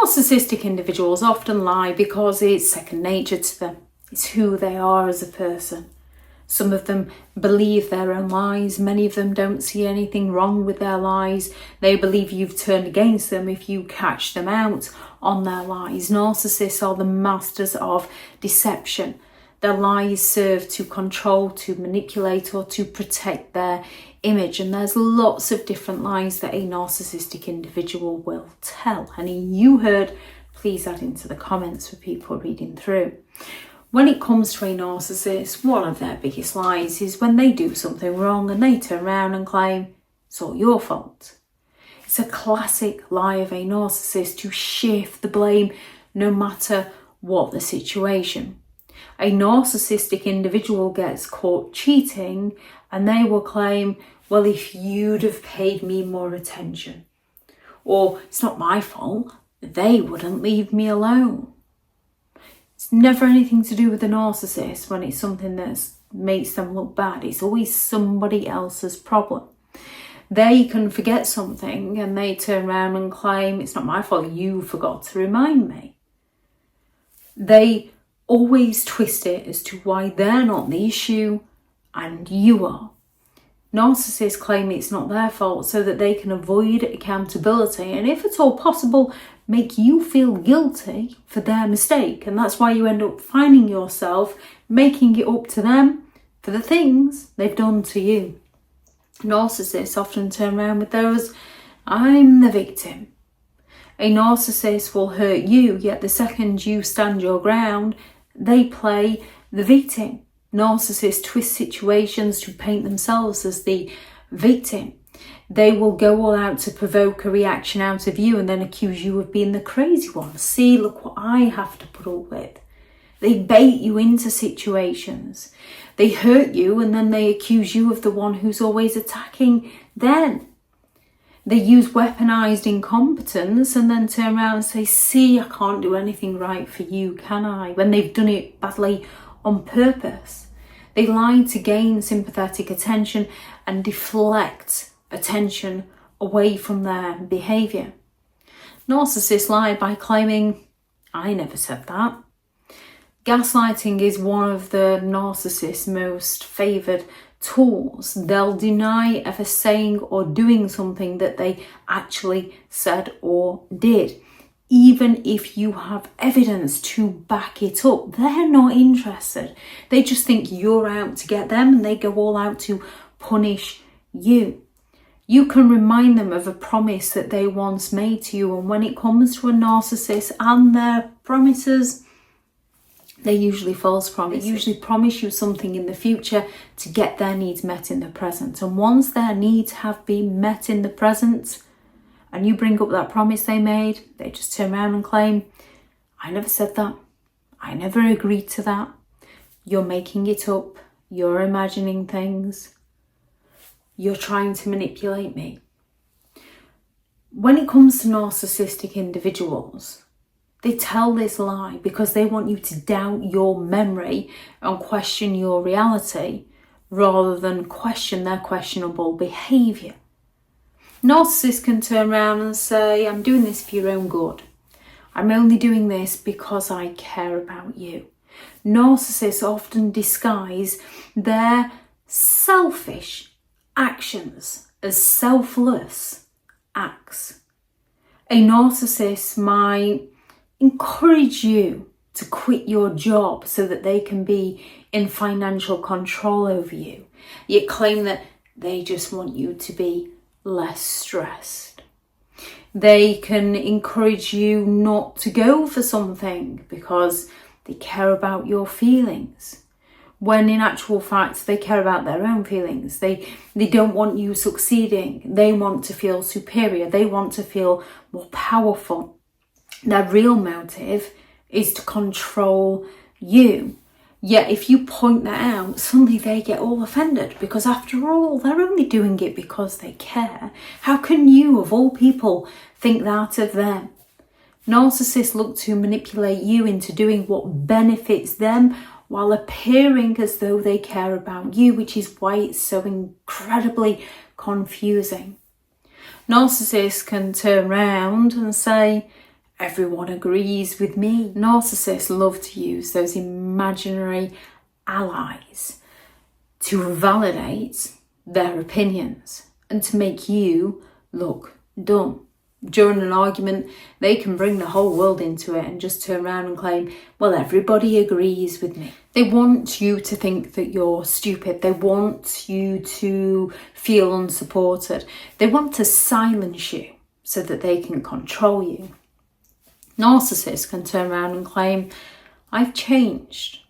Narcissistic individuals often lie because it's second nature to them. It's who they are as a person. Some of them believe their own lies. Many of them don't see anything wrong with their lies. They believe you've turned against them if you catch them out on their lies. Narcissists are the masters of deception. Their lies serve to control, to manipulate, or to protect their image. And there's lots of different lies that a narcissistic individual will tell. Any you heard, please add into the comments for people reading through. When it comes to a narcissist, one of their biggest lies is when they do something wrong and they turn around and claim it's all your fault. It's a classic lie of a narcissist to shift the blame no matter what the situation. A narcissistic individual gets caught cheating and they will claim, well, if you'd have paid me more attention, or it's not my fault, they wouldn't leave me alone. It's never anything to do with the narcissist when it's something that makes them look bad. It's always somebody else's problem. They can forget something and they turn around and claim, it's not my fault, you forgot to remind me. They always twist it as to why they're not the issue and you are. Narcissists claim it's not their fault so that they can avoid accountability and, if at all possible, make you feel guilty for their mistake. And that's why you end up finding yourself making it up to them for the things they've done to you. Narcissists often turn around with those, I'm the victim. A narcissist will hurt you, yet the second you stand your ground, they play the victim. Narcissists twist situations to paint themselves as the victim. They will go all out to provoke a reaction out of you and then accuse you of being the crazy one. See, look what I have to put up with. They bait you into situations. They hurt you and then they accuse you of the one who's always attacking them. They use weaponized incompetence and then turn around and say, see, I can't do anything right for you, can I? When they've done it badly on purpose. They lie to gain sympathetic attention and deflect attention away from their behaviour. Narcissists lie by claiming, I never said that. Gaslighting is one of the narcissist's most favoured tools. They'll deny ever saying or doing something that they actually said or did. Even if you have evidence to back it up, they're not interested. They just think you're out to get them and they go all out to punish you. You can remind them of a promise that they once made to you, and when it comes to a narcissist and their promises, they're usually false promises. They usually promise you something in the future to get their needs met in the present. And once their needs have been met in the present, and you bring up that promise they made, they just turn around and claim, I never said that. I never agreed to that. You're making it up. You're imagining things. You're trying to manipulate me. When it comes to narcissistic individuals, they tell this lie because they want you to doubt your memory and question your reality rather than question their questionable behaviour. Narcissists can turn around and say, I'm doing this for your own good. I'm only doing this because I care about you. Narcissists often disguise their selfish actions as selfless acts. A narcissist might encourage you to quit your job so that they can be in financial control over you, yet claim that they just want you to be less stressed. They can encourage you not to go for something because they care about your feelings, when in actual fact they care about their own feelings. They don't want you succeeding. They want to feel superior. They want to feel more powerful. Their real motive is to control you. Yet if you point that out, suddenly they get all offended because after all, they're only doing it because they care. How can you, of all people, think that of them? Narcissists look to manipulate you into doing what benefits them while appearing as though they care about you, which is why it's so incredibly confusing. Narcissists can turn around and say, everyone agrees with me. Narcissists love to use those imaginary allies to validate their opinions and to make you look dumb. During an argument, they can bring the whole world into it and just turn around and claim, well, everybody agrees with me. They want you to think that you're stupid. They want you to feel unsupported. They want to silence you so that they can control you. Narcissists can turn around and claim, I've changed.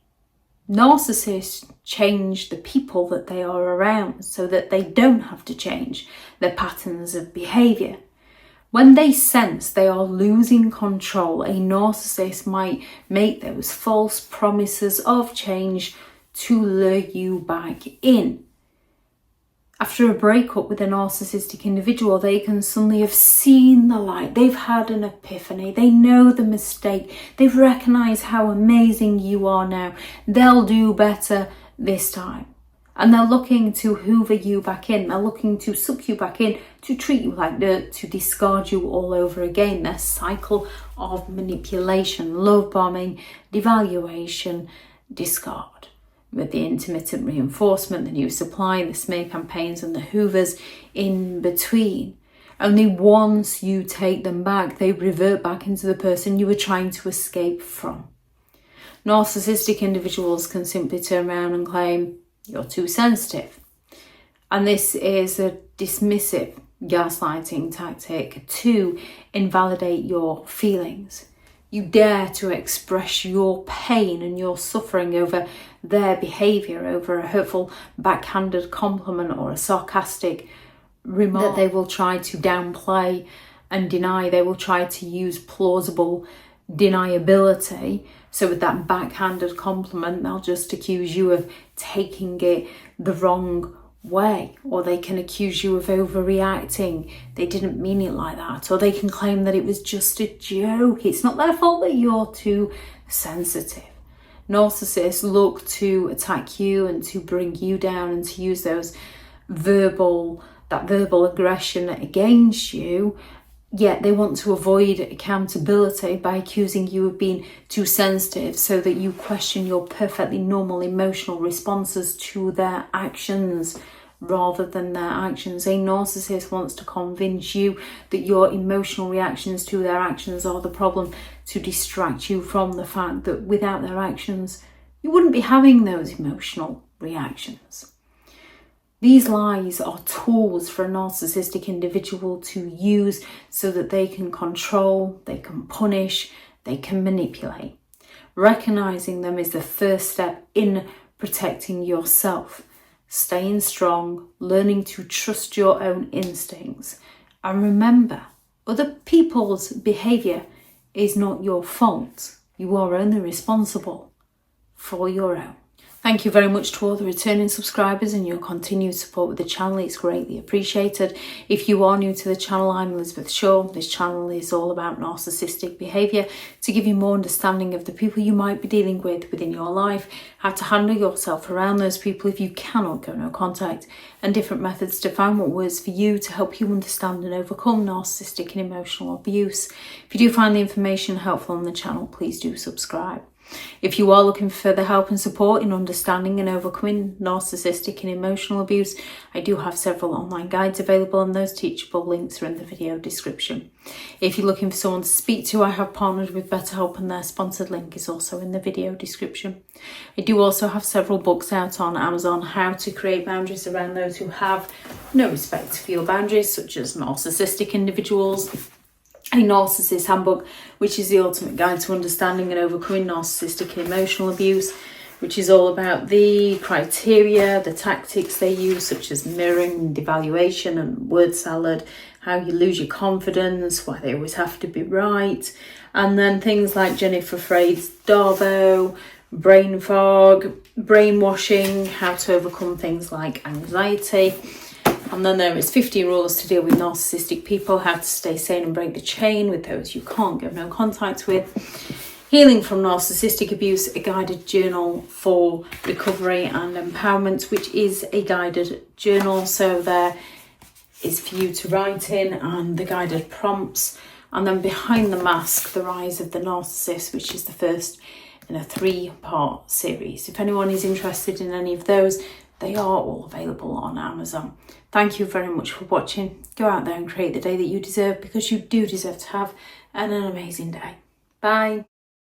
Narcissists change the people that they are around so that they don't have to change their patterns of behaviour. When they sense they are losing control, a narcissist might make those false promises of change to lure you back in. After a breakup with a narcissistic individual, they can suddenly have seen the light. They've had an epiphany. They know the mistake. They've recognised how amazing you are now. They'll do better this time. And they're looking to hoover you back in. They're looking to suck you back in, to treat you like dirt, to discard you all over again. Their cycle of manipulation, love bombing, devaluation, discard. With the intermittent reinforcement, the new supply, the smear campaigns and the hoovers in between. Only once you take them back, they revert back into the person you were trying to escape from. Narcissistic individuals can simply turn around and claim, you're too sensitive. And this is a dismissive gaslighting tactic to invalidate your feelings. You dare to express your pain and your suffering over their behaviour, over a hurtful backhanded compliment or a sarcastic remark that they will try to downplay and deny. They will try to use plausible deniability. So with that backhanded compliment, they'll just accuse you of taking it the wrong way, or they can accuse you of overreacting. They didn't mean it like that, or they can claim that it was just a joke. It's not their fault that you're too sensitive. Narcissists look to attack you and to bring you down and to use that verbal aggression against you. Yet they want to avoid accountability by accusing you of being too sensitive so that you question your perfectly normal emotional responses to their actions rather than their actions. A narcissist wants to convince you that your emotional reactions to their actions are the problem, to distract you from the fact that without their actions, you wouldn't be having those emotional reactions. These lies are tools for a narcissistic individual to use so that they can control, they can punish, they can manipulate. Recognizing them is the first step in protecting yourself, staying strong, learning to trust your own instincts. And remember, other people's behavior is not your fault. You are only responsible for your own. Thank you very much to all the returning subscribers and your continued support with the channel. It's greatly appreciated. If you are new to the channel, I'm Elizabeth Shaw. This channel is all about narcissistic behaviour to give you more understanding of the people you might be dealing with within your life, how to handle yourself around those people if you cannot go no contact, and different methods to find what works for you to help you understand and overcome narcissistic and emotional abuse. If you do find the information helpful on the channel, please do subscribe. If you are looking for further help and support in understanding and overcoming narcissistic and emotional abuse, I do have several online guides available, and those teachable links are in the video description. If you're looking for someone to speak to, I have partnered with BetterHelp, and their sponsored link is also in the video description. I do also have several books out on Amazon, how to create boundaries around those who have no respect for your boundaries, such as narcissistic individuals. A Narcissists Handbook, which is the ultimate guide to understanding and overcoming narcissistic and emotional abuse, which is all about the criteria, the tactics they use, such as mirroring, devaluation and word salad, how you lose your confidence, why they always have to be right, and then things like Jennifer Freyd's Darbo, brain fog, brainwashing, how to overcome things like anxiety. And then there is 15 rules to deal with narcissistic people, how to stay sane and break the chain with those you can't get no contact with. Healing from Narcissistic Abuse, a guided journal for recovery and empowerment, which is a guided journal. So there is for you to write in, and the guided prompts And then Behind the Mask, The Rise of the Narcissist, which is the first in a 3-part series. If anyone is interested in any of those, they are all available on Amazon. Thank you very much for watching. Go out there and create the day that you deserve, because you do deserve to have an amazing day. Bye.